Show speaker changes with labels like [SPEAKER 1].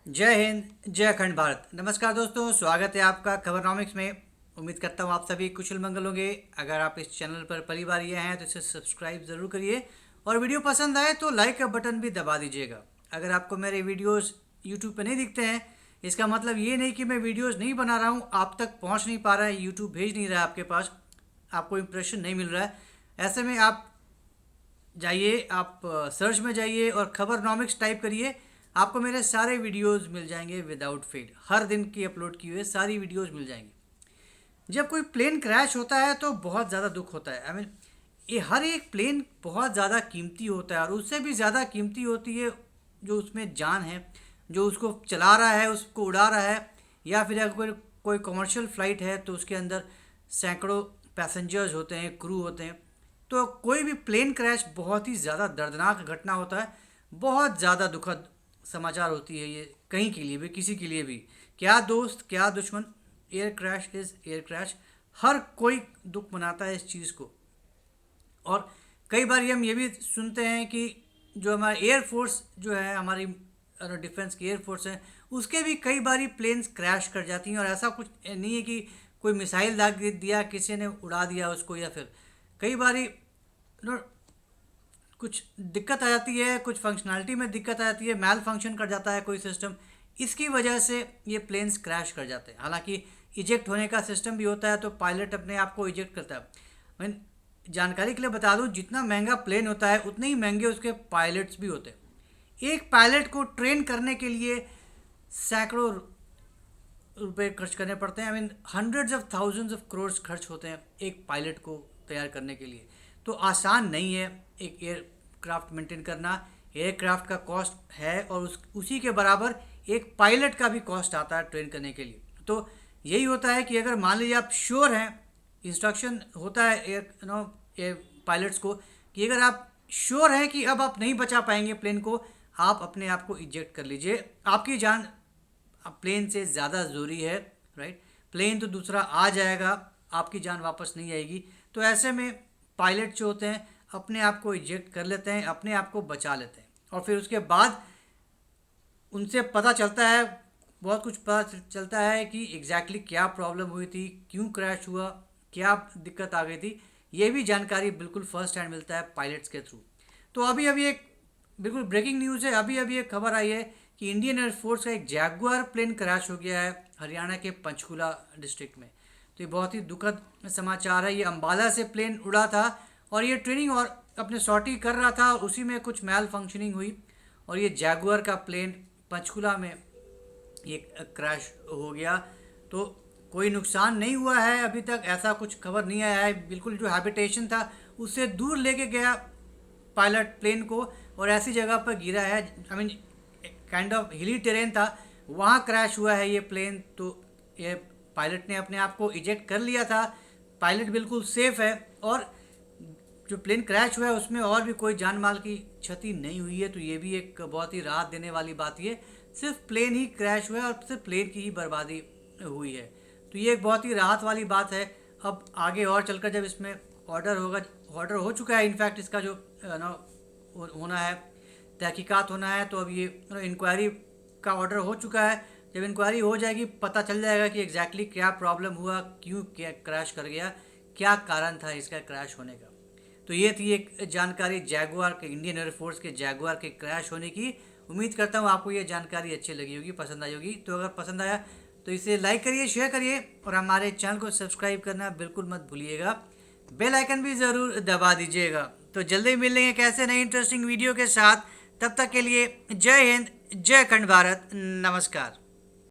[SPEAKER 1] जय हिंद, जय अखंड भारत। नमस्कार दोस्तों, स्वागत है आपका खबरनॉमिक्स में। उम्मीद करता हूँ आप सभी कुशल मंगल होंगे। अगर आप इस चैनल पर पहली बार ये हैं तो इसे सब्सक्राइब ज़रूर करिए और वीडियो पसंद आए तो लाइक का बटन भी दबा दीजिएगा। अगर आपको मेरे वीडियोस यूट्यूब पर नहीं दिखते हैं, इसका मतलब ये नहीं कि मैं वीडियोज़ नहीं बना रहा हूँ, आप तक पहुँच नहीं पा रहा है, यूट्यूब भेज नहीं रहा है आपके पास, आपको इम्प्रेशन नहीं मिल रहा है। ऐसे में आप जाइए, आप सर्च में जाइए और खबरनॉमिक्स टाइप करिए, आपको मेरे सारे वीडियोस मिल जाएंगे विदाउट फेल। हर दिन की अपलोड की हुए सारी वीडियोस मिल जाएंगी। जब कोई प्लेन क्रैश होता है तो बहुत ज़्यादा दुख होता है। ये हर एक प्लेन बहुत ज़्यादा कीमती होता है और उससे भी ज़्यादा कीमती होती है जो उसमें जान है, जो उसको चला रहा है, उसको उड़ा रहा है। या फिर अगर कोई कोई कमर्शियल फ़्लाइट है तो उसके अंदर सैकड़ों पैसेंजर्स होते हैं, क्रू होते हैं। तो कोई भी प्लेन क्रैश बहुत ही ज़्यादा दर्दनाक घटना होता है, बहुत ज़्यादा दुखद समाचार होती है ये, कहीं के लिए भी, किसी के लिए भी। क्या दोस्त, क्या दुश्मन, air crash is air crash. हर कोई दुख मनाता है इस चीज़ को। और कई बार हम ये भी सुनते हैं कि जो हमारा एयरफोर्स जो है, हमारी डिफेंस की एयरफोर्स है, उसके भी कई बारी प्लेन्स क्रैश कर जाती हैं। और ऐसा कुछ नहीं है कि कोई मिसाइल दाग दिया, किसी ने उड़ा दिया उसको, या फिर कई बारी कुछ दिक्कत आ जाती है, कुछ फंक्शनैलिटी में दिक्कत आ जाती है, मैल फंक्शन कर जाता है कोई सिस्टम, इसकी वजह से ये प्लेन्स क्रैश कर जाते हैं। हालांकि इजेक्ट होने का सिस्टम भी होता है, तो पायलट अपने आप को इजेक्ट करता है। मैं जानकारी के लिए बता दूं, जितना महंगा प्लेन होता है उतने ही महंगे उसके पायलट्स भी होते हैं। एक पायलट को ट्रेन करने के लिए सैकड़ों रुपए खर्च करने पड़ते हैं। Hundreds of thousands of crore खर्च होते हैं एक पायलट को तैयार करने के लिए। तो आसान नहीं है एक एयरक्राफ्ट मेंटेन करना। एयरक्राफ्ट का कॉस्ट है और उसी के बराबर एक पायलट का भी कॉस्ट आता है ट्रेन करने के लिए। तो यही होता है कि अगर मान लीजिए आप श्योर हैं, इंस्ट्रक्शन होता है एयर पायलट्स को कि अगर आप श्योर हैं कि अब आप नहीं बचा पाएंगे प्लेन को, आप अपने आप को इजेक्ट कर लीजिए। आपकी जान अब प्लेन से ज़्यादा ज़रूरी है, राइट। प्लेन तो दूसरा आ जाएगा, आपकी जान वापस नहीं आएगी। तो ऐसे में पायलट जो होते हैं अपने आप को इजेक्ट कर लेते हैं, अपने आप को बचा लेते हैं। और फिर उसके बाद उनसे पता चलता है, बहुत कुछ पता चलता है कि एग्जैक्टली क्या प्रॉब्लम हुई थी, क्यों क्रैश हुआ, क्या दिक्कत आ गई थी। ये भी जानकारी बिल्कुल फर्स्ट हैंड मिलता है पायलट्स के थ्रू। तो अभी अभी एक बिल्कुल ब्रेकिंग न्यूज़ है, अभी अभी एक खबर आई है कि इंडियन एयरफोर्स का एक जैगुआर प्लेन क्रैश हो गया है हरियाणा के पंचकुला डिस्ट्रिक्ट में। तो ये बहुत ही दुखद समाचार है। ये अंबाला से प्लेन उड़ा था और ये ट्रेनिंग और अपने सॉर्टी कर रहा था, और उसी में कुछ मैल फंक्शनिंग हुई और ये जैगुआर का प्लेन पंचकुला में ये क्रैश हो गया। तो कोई नुकसान नहीं हुआ है अभी तक, ऐसा कुछ खबर नहीं आया है। बिल्कुल जो हैबिटेशन था उससे दूर लेके गया पायलट प्लेन को और ऐसी जगह पर गिरा है, काइंड ऑफ हिली टेरेन था, वहाँ क्रैश हुआ है ये प्लेन। तो ये पायलट ने अपने आप को इजेक्ट कर लिया था, पायलट बिल्कुल सेफ है और जो प्लेन क्रैश हुआ है उसमें और भी कोई जान माल की क्षति नहीं हुई है। तो ये भी एक बहुत ही राहत देने वाली बात है। सिर्फ प्लेन ही क्रैश हुआ है और सिर्फ प्लेन की ही बर्बादी हुई है, तो ये एक बहुत ही राहत वाली बात है। अब आगे और चलकर जब इसमें ऑर्डर होगा, ऑर्डर हो चुका है इनफैक्ट, इसका जो होना है, तहकीकात होना है, तो अब ये इंक्वायरी का ऑर्डर हो चुका है। जब इंक्वायरी हो जाएगी पता चल जाएगा कि एग्जैक्टली क्या प्रॉब्लम हुआ, क्यों क्या क्रैश कर गया, क्या कारण था इसका क्रैश होने का। तो ये थी एक जानकारी जैगुआर के, इंडियन एयरफोर्स के जैगुआर के क्रैश होने की। उम्मीद करता हूँ आपको ये जानकारी अच्छी लगी होगी, पसंद आई होगी। तो अगर पसंद आया तो इसे लाइक करिए, शेयर करिए और हमारे चैनल को सब्सक्राइब करना बिल्कुल मत भूलिएगा। बेल आइकन भी ज़रूर दबा दीजिएगा। तो जल्दी मिलेंगे कैसे नई इंटरेस्टिंग वीडियो के साथ। तब तक के लिए जय हिंद, जय अखंड भारत, नमस्कार।